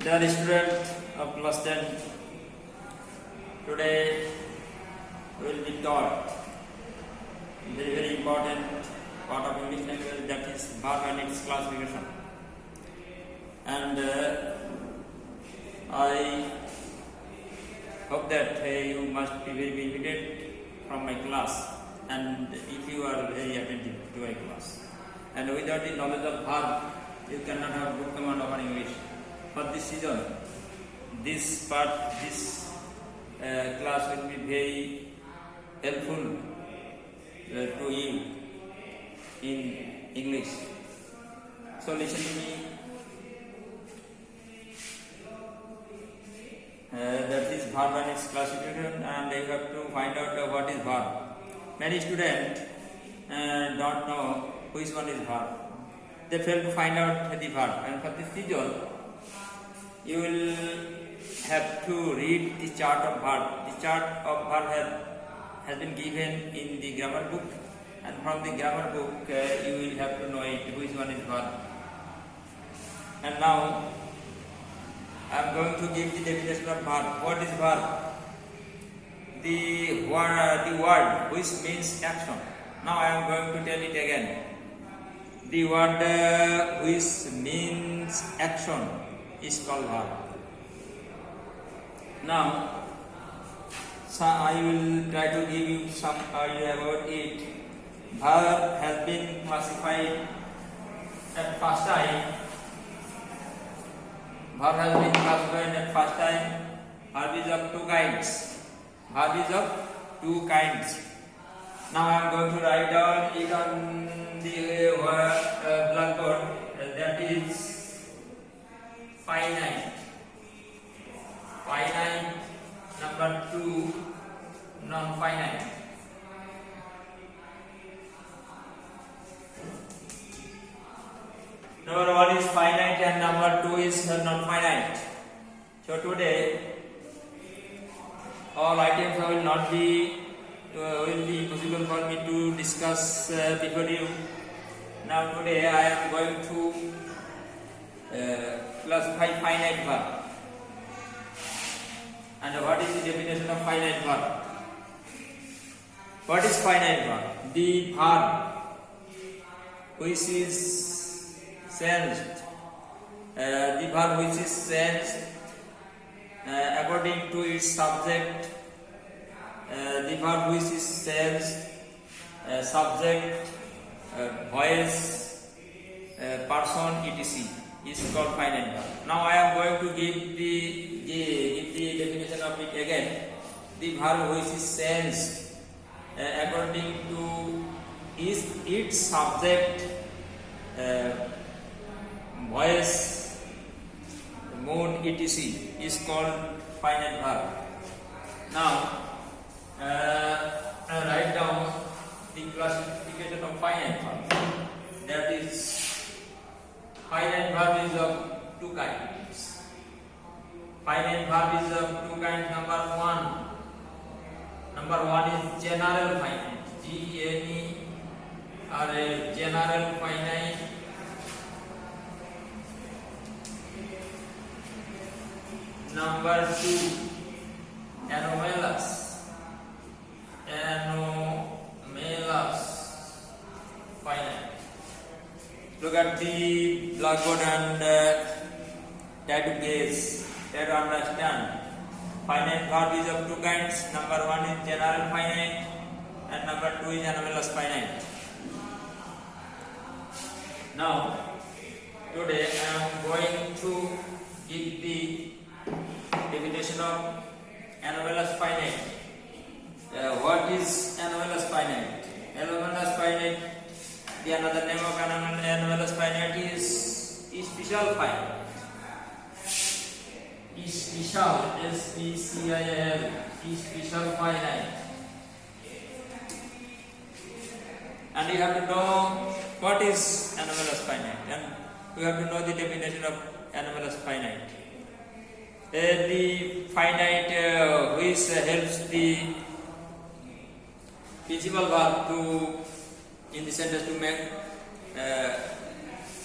Dear student of class 10, today we will be taught very important part of English language, that is verb and its classification. And I hope that you must be very benefited from my class, and if you are very attentive to my class. And without the knowledge of verb, you cannot have good command over English. For this reason, this class will be very helpful to you in English. So listen to me. That is verb and its classification, and you have to find out what is verb. Many students don't know which one is verb. They fail to find out the verb, and for this reason, you will have to read the chart of verb. The chart of verb has been given in the grammar book, and from the grammar book you will have to know it, which one is verb. And now I am going to give the definition of verb. What is verb? The word which means action. Now I am going to tell it again. The word which means action is called verb. Now, I will try to give you some idea about it. Verb has been classified at first time. Verb has been classified at first time. Verb is of two kinds. Verb is of two kinds. Now I am going to write down it on the blackboard. That is finite. Finite. Number two, non-finite. Number one is finite and number two is non-finite. So today, all items will not be possible for me to discuss before you. Now today I am going to classify finite verb. And what is the definition of finite verb? What is finite verb? The verb which is changed. The verb which is changed according to its subject. The verb which is changed subject, voice, person, etc. is called finite verb. Now I am going to give the definition of it again. The verb which is changed according to its subject, voice, mood, etc. is called finite verb. Now I write down the classification of finite verb. That is, finite verb is of two kinds. Finite verb is of two kinds. Number one is general finite. G-E-N-E-R-A, general finite. Number two, anomalous. Finite. Look at the blackboard and try to guess, try to understand. Finite verb is of two kinds. Number one is general finite, and number two is anomalous finite. Now, today I am going to give the definition of anomalous finite. What is anomalous finite? Anomalous finite, the another name of anomalous finite is special finite. Special, S-P-C-I-L, special finite. And you have to know what is anomalous finite, and you have to know the definition of anomalous finite. The finite which helps the principal verb to in the sentence to make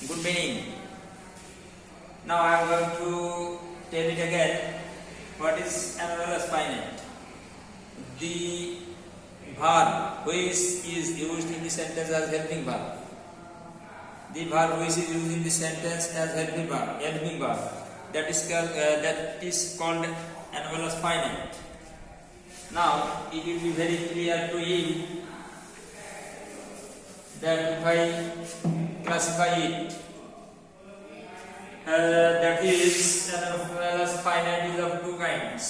good meaning. Now I am going to tell it again. What is anomalous finite? The verb which is used in the sentence as helping verb. The verb which is used in the sentence as helping verb. That is called anomalous finite. Now it will be very clear to you that if I classify it, that is anomalous finite is of two kinds.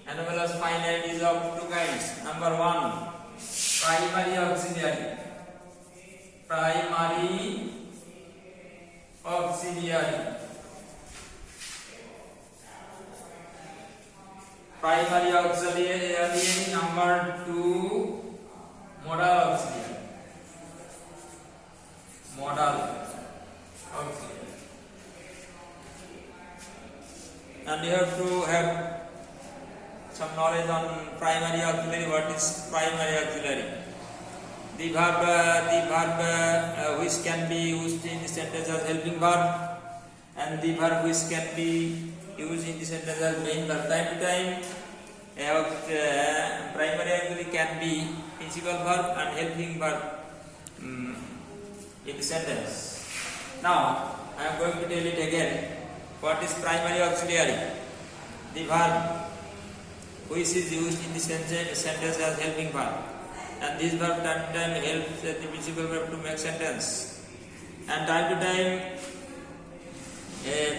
Anomalous finite is of two kinds. Number one, primary auxiliary. Primary auxiliary. Primary auxiliary. Number two, modal auxiliary. Modal auxiliary. And you have to have some knowledge on primary auxiliary. What is primary auxiliary? The verb which can be used in the sentence as helping verb, and the verb which can be used in the sentence as main verb. Time to time, primary auxiliary can be principal verb and helping verb in the sentence. Now I am going to tell it again. What is primary auxiliary? The verb which is used in the sentence as helping verb, and this verb time to time helps the principal verb to make sentence, and time to time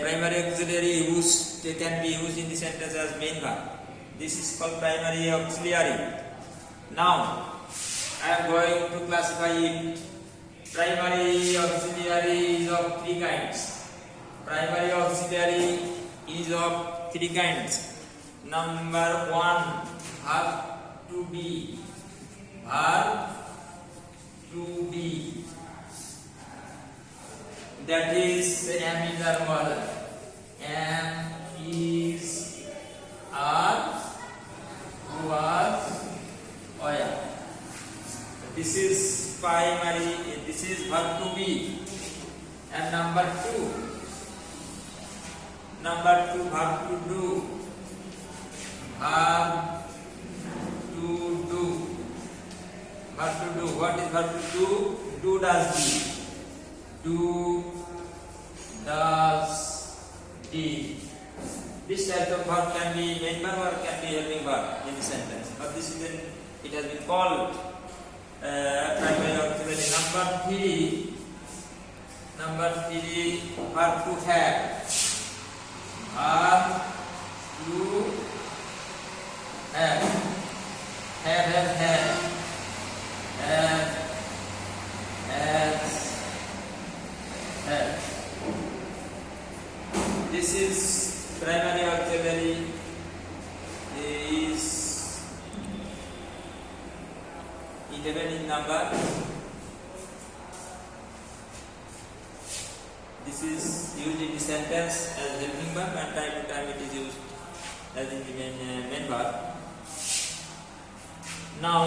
primary auxiliary can be used in the sentence as main verb. This is called primary auxiliary. Now I am going to classify it. Primary auxiliary is of three kinds. Primary auxiliary is of three kinds. Number one, verb to be. Verb to be. That is am is or was. Am is or was were. This is primary. This is verb to be. And number two, verb to do. Verb to do. Verb to do. What is verb to do? Do does be. Do does be. This type of verb can be main verb or can be helping verb in the sentence. But this is when it has been called primary auxiliary. Number three, verb to have. Verb to have. Have. This is primary auxiliary is 11 in number. This is used in the sentence as helping verb, and time to time it is used as in the main verb. Now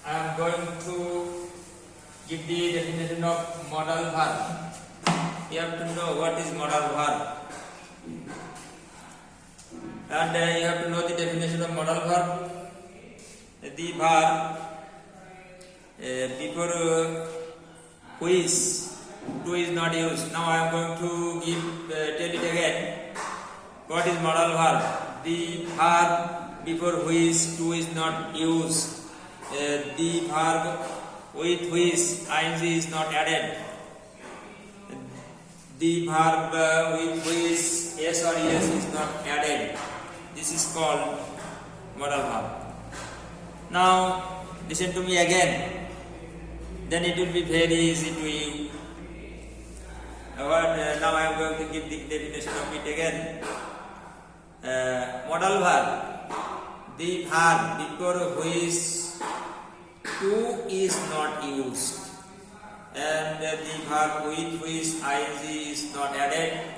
I am going to give the definition of modal verb. You have to know what is modal verb, and you have to know the definition of modal verb. The verb before which to is not used. Now I am going to tell it again. What is modal verb? The verb before which to is not used. The verb with which ing is not added. The verb with which s or es is not added. This is called modal verb. Now listen to me again. Then it will be very easy to you. Now I am going to give the definition of it again. Modal verb, the verb before which to is not used, and the verb with which ing is not added,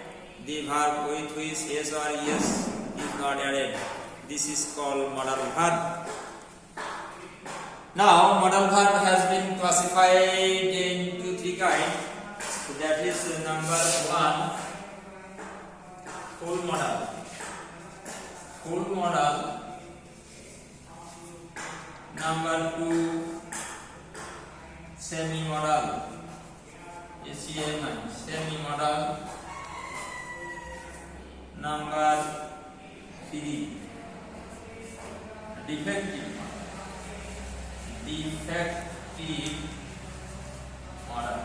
the verb with which s or es is not added. This is called modal verb. Now modal verb has been classified into three kinds. So that is number 1, full modal. Full modal. Number 2, semi modal. Semi modal. Number 3, defective modal.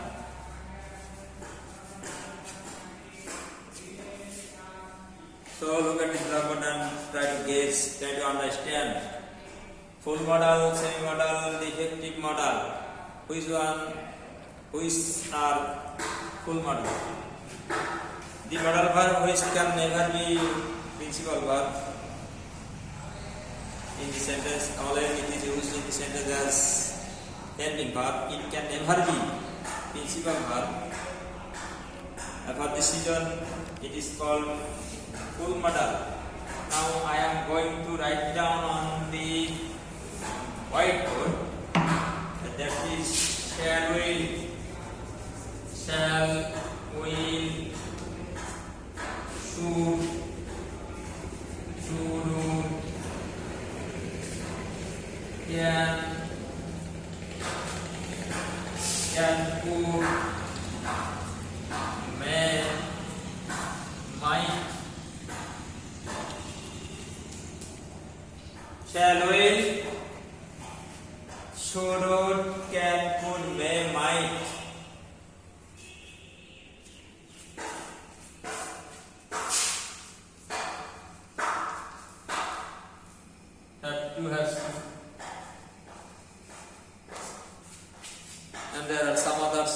So look at this blackboard and try to guess, try to understand. Full modal, semi modal, defective modal. Which are full modal? The modal verb which can never be principal verb in the sentence, always it is used in the sentence as helping verb. It can never be principal verb. For this reason, it is called full modal. Now I am going to write down on the whiteboard. That is shall, will, should, can, could, may, might. Shall, will, should, can, could, may, might. That 2 has to. And there are some others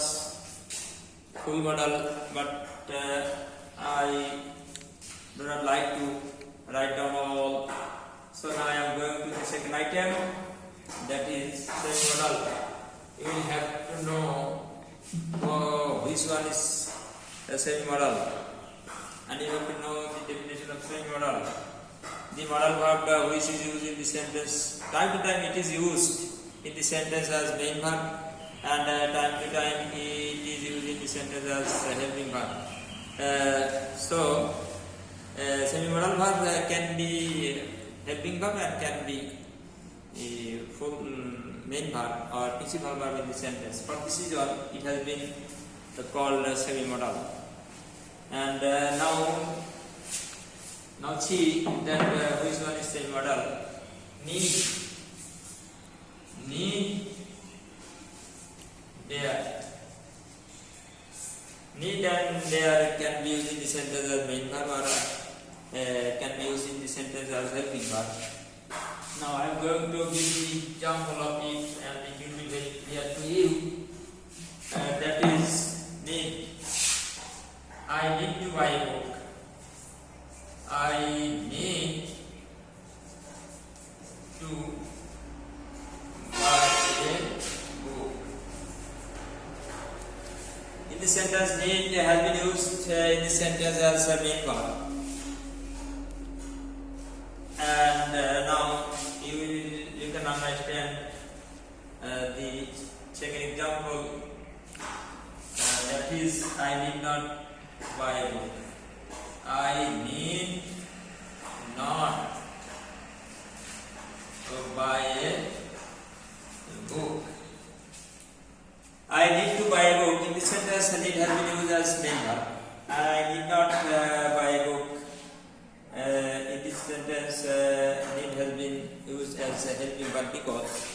full modal, but I do not like to write down all. So now I am going to the second item, that is semi modal. You will have to know which one is a semi modal, and you have to know the definition of semi modal. The modal verb which is used in the sentence, time to time it is used in the sentence as main verb, and time to time it is used in the sentence as helping verb. So semi-modal verb can be helping verb and can be full main verb or principal verb in the sentence. For this reason, it has been called semi-modal. And now see that which one is semi-modal. Need, there. Need and there can be used in the sentence as main verb or can be used in the sentence as helping verb. Now I am going to give the example of it and it will be very clear to you. That is need. I need to buy a book. I need to buy a book. In the sentence, need has been used in the sentence as a main verb. And now you can understand the second example. That is, I need not buy a book. I need not to buy a book. I need to buy a book. In this sentence, need has been used as main verb. I need not buy a book. In this sentence, need has been used as a helping verb because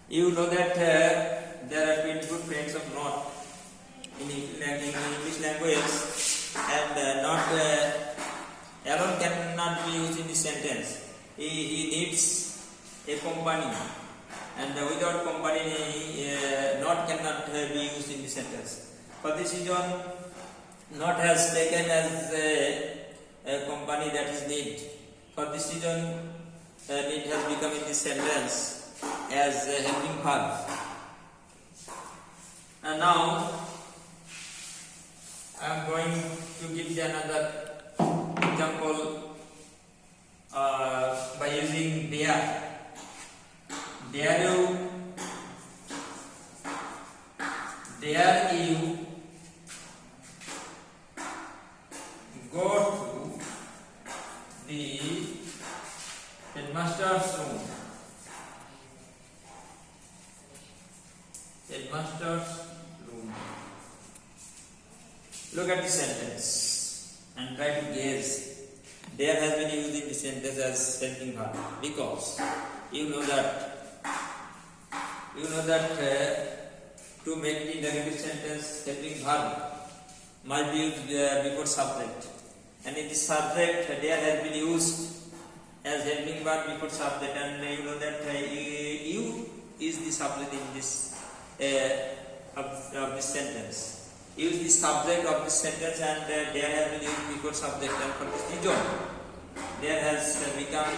you know that there have been good friends of not in English language, and not alone cannot be used in this sentence. He needs a company, and without company, not cannot be used in this sentence. For this reason, not has taken as a company, that is need. For this reason, need has become in this sentence as a helping verb. And now I am going to give you another example by using dare. Dare you Look at the sentence and try to guess. There has been used in the sentence as helping verb because you know that to make the negative sentence helping verb must be used before subject, and in the subject there has been used as helping verb before subject, and you know that you is the subject in this of this sentence. Use the subject of this sentence, and there has been used before subject, and for this reason there has become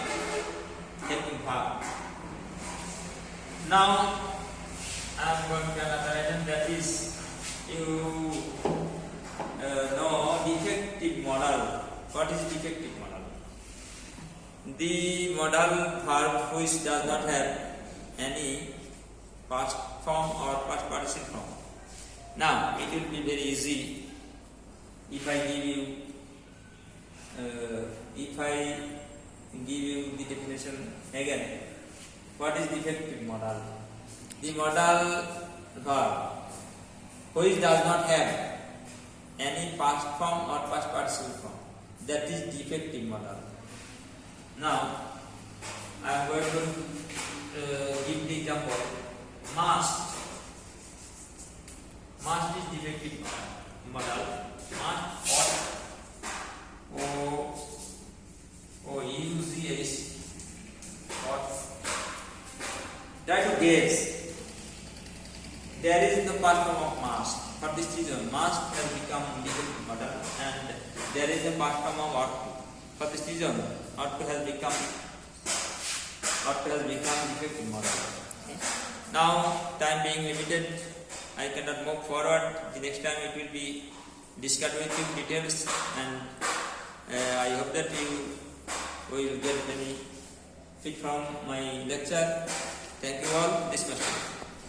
helping verb. Now I am going to another item, that is you know defective modal. What is defective modal? The modal verb which does not have any past form or past participle form. Now it will be very easy if I give you the definition again. What is defective modal? The modal verb which does not have any past form or past participle form, that is defective modal. Now I am going to give the example. Must is defective modal. Must, ought. Try to guess. There is the past form of must. For this reason, must has become defective modal, and there is a past form of ought to. For this reason, ought to has become defective modal. Now, time being limited, I cannot move forward. The next time it will be discussed with you details, and I hope that you will get any fit from my lecture. Thank you all. Dismissed.